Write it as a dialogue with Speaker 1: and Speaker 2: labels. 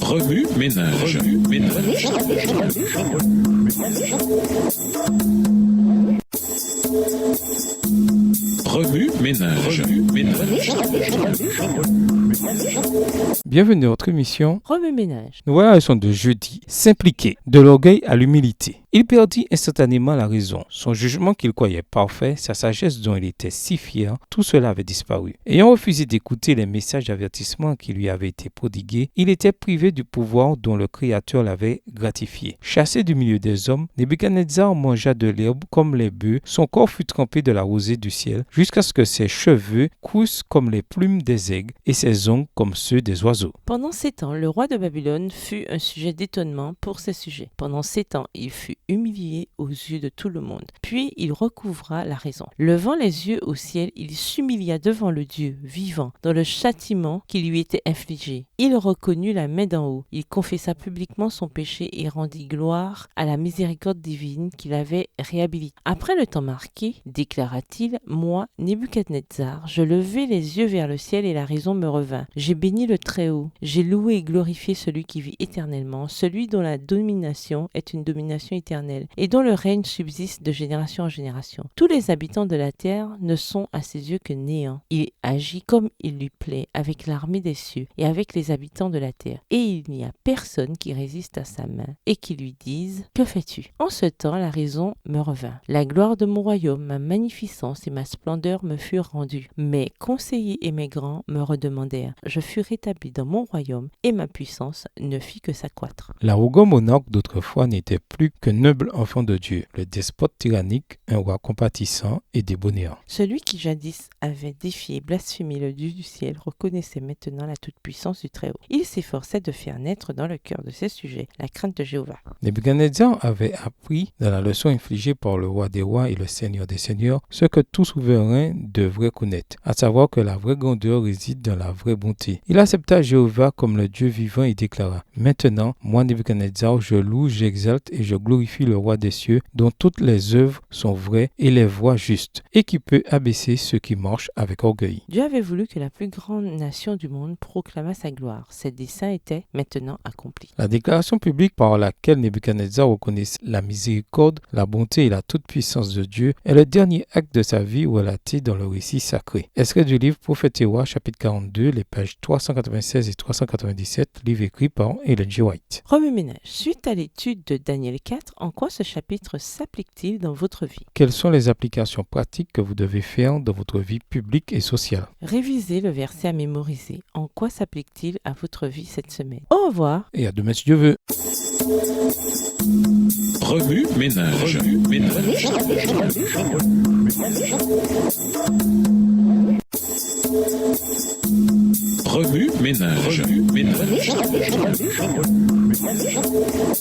Speaker 1: Remue ménage. Remue ménage.
Speaker 2: Bienvenue dans notre émission
Speaker 3: Remue ménage.
Speaker 2: Nous voilà à la leçon de jeudi. S'impliquer, de l'orgueil à l'humilité. Il perdit instantanément la raison. Son jugement qu'il croyait parfait, sa sagesse dont il était si fier, tout cela avait disparu. Ayant refusé d'écouter les messages d'avertissement qui lui avaient été prodigués, il était privé du pouvoir dont le Créateur l'avait gratifié. Chassé du milieu des hommes, Nebuchadnezzar mangea de l'herbe comme les bœufs, son corps fut trempé de la rosée du ciel, jusqu'à ce que ses cheveux coussent comme les plumes des aigles et ses ongles comme ceux des oiseaux.
Speaker 3: Pendant 7 ans, le roi de Babylone fut un sujet d'étonnement pour ses sujets. Pendant 7 ans, il fut humilié aux yeux de tout le monde. Puis il recouvra la raison. Levant les yeux au ciel, il s'humilia devant le Dieu vivant dans le châtiment qui lui était infligé. Il reconnut la main d'en haut. Il confessa publiquement son péché et rendit gloire à la miséricorde divine qu'il avait réhabilitée. Après le temps marqué, déclara-t-il, moi, Nebuchadnezzar, je levai les yeux vers le ciel et la raison me revint. J'ai béni le Très-Haut. J'ai loué et glorifié celui qui vit éternellement, celui dont la domination est une domination éternelle et dont le règne subsiste de génération en génération. Tous les habitants de la terre ne sont à ses yeux que néant. Il agit comme il lui plaît avec l'armée des cieux et avec les habitants de la terre. Et il n'y a personne qui résiste à sa main et qui lui dise « Que fais-tu » En ce temps, la raison me revint. La gloire de mon royaume, ma magnificence et ma splendeur me furent rendues. Mes conseillers et mes grands me redemandèrent. Je fus rétabli dans mon royaume et ma puissance ne fit que s'accroître.
Speaker 2: L'arrogant monarque d'autrefois n'était plus qu'un noble enfant de Dieu, le despote tyrannique, un roi compatissant et débonnaire.
Speaker 3: Celui qui jadis avait défié et blasphémé le Dieu du ciel reconnaissait maintenant la toute-puissance du Très-Haut. Il s'efforçait de faire naître dans le cœur de ses sujets la crainte de Jéhovah.
Speaker 2: Nebuchadnezzar avait appris dans la leçon infligée par le roi des rois et le seigneur des seigneurs ce que tout souverain devrait connaître, à savoir que la vraie grandeur réside dans la vraie bonté. Il accepta Jéhovah comme le Dieu vivant et déclara « Maintenant, moi Nebuchadnezzar, je loue, j'exalte et je glorifie le roi des cieux, dont toutes les œuvres sont vraies et les voies justes, et qui peut abaisser ceux qui marchent avec orgueil. »
Speaker 3: Dieu avait voulu que la plus grande nation du monde proclamât sa gloire. Ses desseins étaient maintenant accomplis.
Speaker 2: La déclaration publique par laquelle Nebuchadnezzar reconnaît la miséricorde, la bonté et la toute-puissance de Dieu est le dernier acte de sa vie relaté dans le récit sacré. Extrait du livre Prophète et Roi, chapitre 42, les pages 396 et 397, livre écrit par Ellen G. White.
Speaker 3: Remue ménage. Suite à l'étude de Daniel 4, en quoi ce chapitre s'applique-t-il dans votre vie?
Speaker 2: Quelles sont les applications pratiques que vous devez faire dans votre vie publique et sociale?
Speaker 3: Révisez le verset à mémoriser. En quoi s'applique-t-il à votre vie cette semaine? Au revoir.
Speaker 2: Et à demain si Dieu veut.
Speaker 1: Remue ménage. Remue ménage.